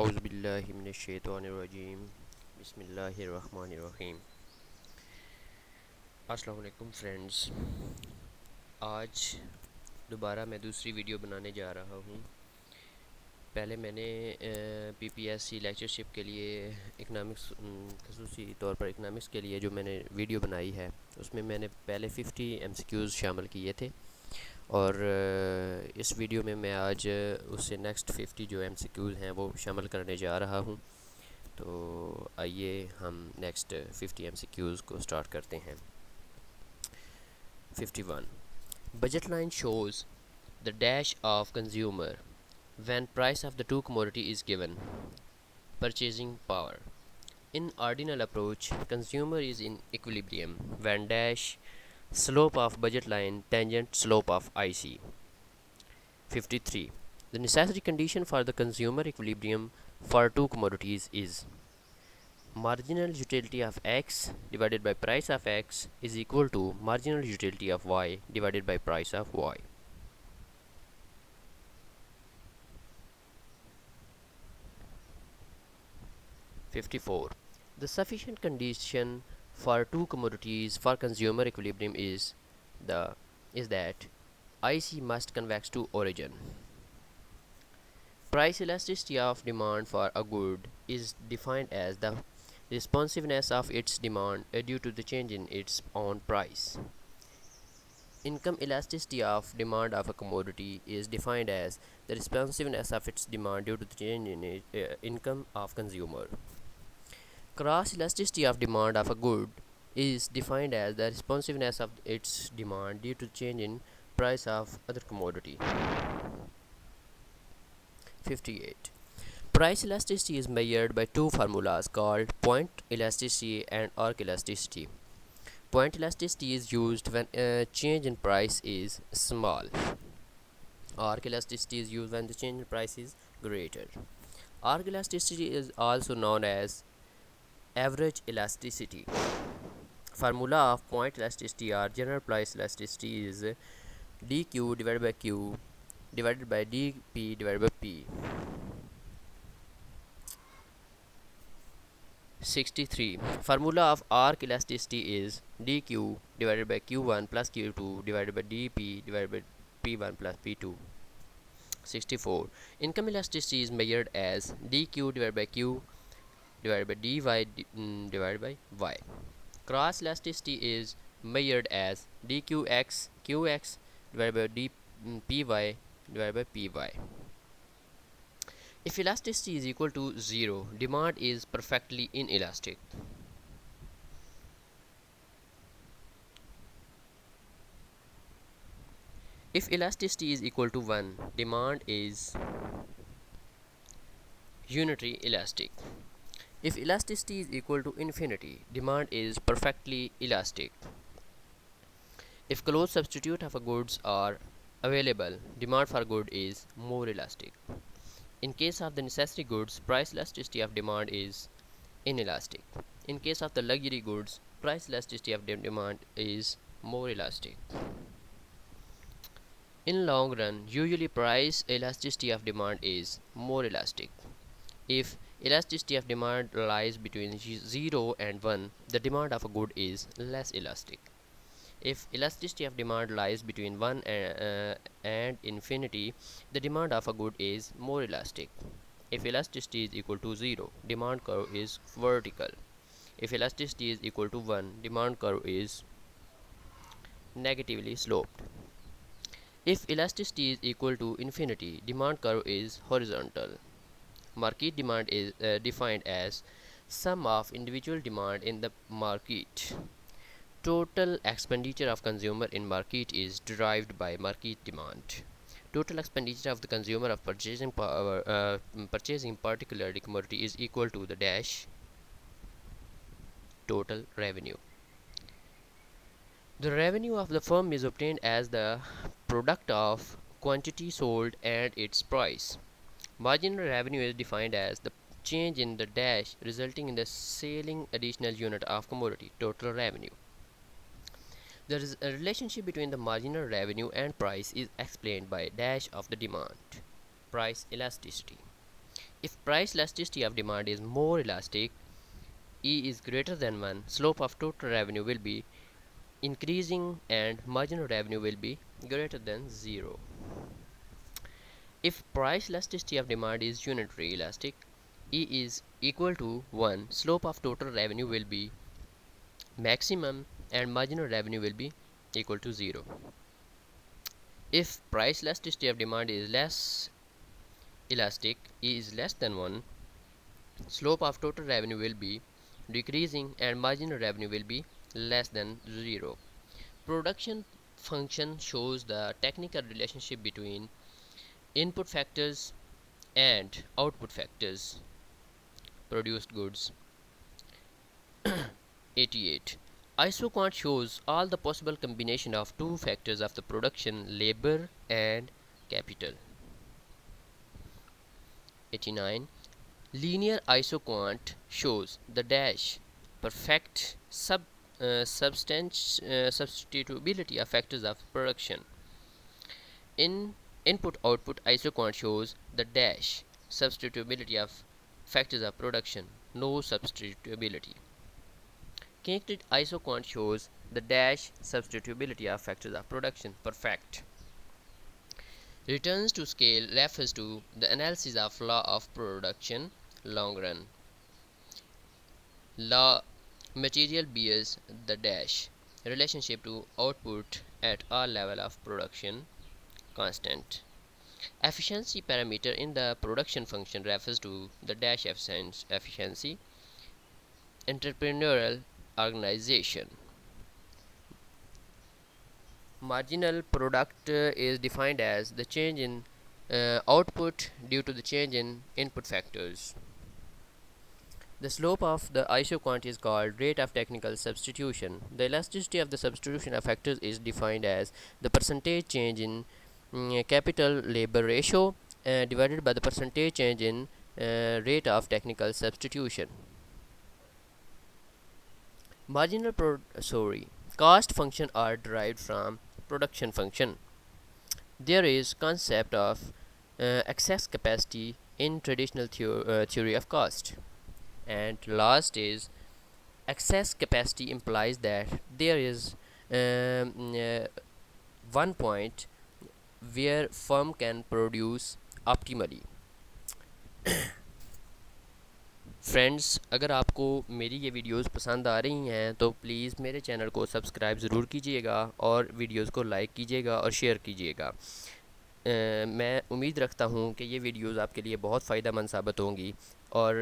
औज़ुबिल्लाहिमिनश्शैतानिर्रजीम बिस्मिल्लाहिर्रहमानिर्रहीम। अस्सलाम वालेकुम फ्रेंड्स। आज दोबारा मैं दूसरी वीडियो बनाने जा रहा हूँ। पहले मैंने पीपीएससी लेक्चरशिप के लिए इकनॉमिक्स खसूसी तौर पर इकनॉमिक्स के लिए जो मैंने वीडियो बनाई है उसमें मैंने पहले 50 एमसीक्यूज़ शामिल किए थे और इस वीडियो में मैं आज उससे नेक्स्ट 50 जो एमसीक्यूज़ हैं वो शामिल करने जा रहा हूँ। तो आइए हम नेक्स्ट 50 एमसीक्यूज़ को स्टार्ट करते हैं। 51 Budget line shows the dash of consumer when price of the two commodity is given. Purchasing power. In ordinal approach, consumer is in equilibrium when dash slope of budget line tangent slope of IC. 53. The necessary condition for the consumer equilibrium for two commodities is marginal utility of x divided by price of x is equal to marginal utility of y divided by price of y. 54. The sufficient condition for two commodities for consumer equilibrium is that IC must convex to origin. Price elasticity of demand for a good is defined as the responsiveness of its demand due to the change in its own price. Income elasticity of demand of a commodity is defined as the responsiveness of its demand due to the change in income of consumer. Cross elasticity of demand of a good is defined as the responsiveness of its demand due to change in price of other commodity. 58. Price elasticity is measured by two formulas called point elasticity and arc elasticity. Point elasticity is used when a change in price is small. Arc elasticity is used when the change in price is greater. Arc elasticity is also known as average elasticity. Formula of point elasticity or general price elasticity is dq divided by q divided by dp divided by p. 63. Formula of arc elasticity is dq divided by q1 plus q2 divided by dp divided by p1 plus p2. 64. Income elasticity is measured as dq divided by q divided by dy divided by y. Cross elasticity is measured as dqx qx divided by dpy divided by py. If elasticity is equal to 0, demand is perfectly inelastic. If elasticity is equal to 1, demand is unitary elastic. If elasticity is equal to infinity, demand is perfectly elastic. If close substitute of goods are available, demand for good is more elastic. In case of the necessary goods, price elasticity of demand is inelastic. In case of the luxury goods, price elasticity of demand is more elastic. In long run, usually price elasticity of demand is more elastic. If elasticity of demand lies between 0 and 1, the demand of a good is less elastic. If elasticity of demand lies between 1 and infinity, the demand of a good is more elastic. If elasticity is equal to 0, demand curve is vertical. If elasticity is equal to 1, demand curve is negatively sloped. If elasticity is equal to infinity, demand curve is horizontal. Market demand is defined as sum of individual demand in the market. Total expenditure of consumer in market is derived by market demand. Total expenditure of the consumer of purchasing power purchasing particular commodity is equal to the dash total revenue. The revenue of the firm is obtained as the product of quantity sold and its price. Marginal revenue is defined as the change in the dash resulting in the selling additional unit of commodity total revenue. There is a relationship between the marginal revenue and price is explained by dash of the demand price elasticity. If price elasticity of demand is more elastic, E is greater than 1, slope of total revenue will be increasing and marginal revenue will be greater than 0. If price elasticity of demand is unitary elastic, E is equal to 1, slope of total revenue will be maximum and marginal revenue will be equal to 0. If price elasticity of demand is less elastic, E is less than 1, slope of total revenue will be decreasing and marginal revenue will be less than 0. Production function shows the technical relationship between input factors and output factors. Produced goods. 88. Isoquant shows all the possible combination of two factors of the production, labor and capital. 89. Linear isoquant shows the dash perfect substitutability of factors of production. In input output isoquant shows the dash substitutability of factors of production, no substitutability. Connected isoquant shows the dash substitutability of factors of production, perfect. Returns to scale refers to the analysis of law of production, long run. Law material bears the dash relationship to output at all level of production, constant. Efficiency parameter in the production function refers to the dash efficiency. Entrepreneurial organization. Marginal product is defined as the change in output due to the change in input factors. The slope of the isoquant is called rate of technical substitution. The elasticity of the substitution of factors is defined as the percentage change in capital labor ratio divided by the percentage change in rate of technical substitution. Cost function are derived from production function. There is concept of excess capacity in traditional theory of cost. And last is excess capacity implies that there is one point where firm can produce optimally. Friends, अगर आपको मेरी ये videos पसंद आ रही हैं तो please मेरे channel को सब्सक्राइब ज़रूर कीजिएगा और वीडियोस को लाइक कीजिएगा और शेयर कीजिएगा। मैं उम्मीद रखता हूँ कि ये वीडियोस आपके लिए बहुत फ़ायदेमंद साबित होंगी और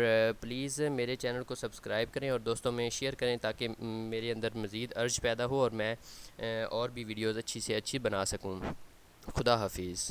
प्लीज़ मेरे चैनल को सब्सक्राइब करें और दोस्तों में शेयर करें ताकि मेरे अंदर मज़ीद अर्ज पैदा हो और मैं और भी वीडियोस अच्छी से अच्छी बना सकूँ। खुदा हाफिज़।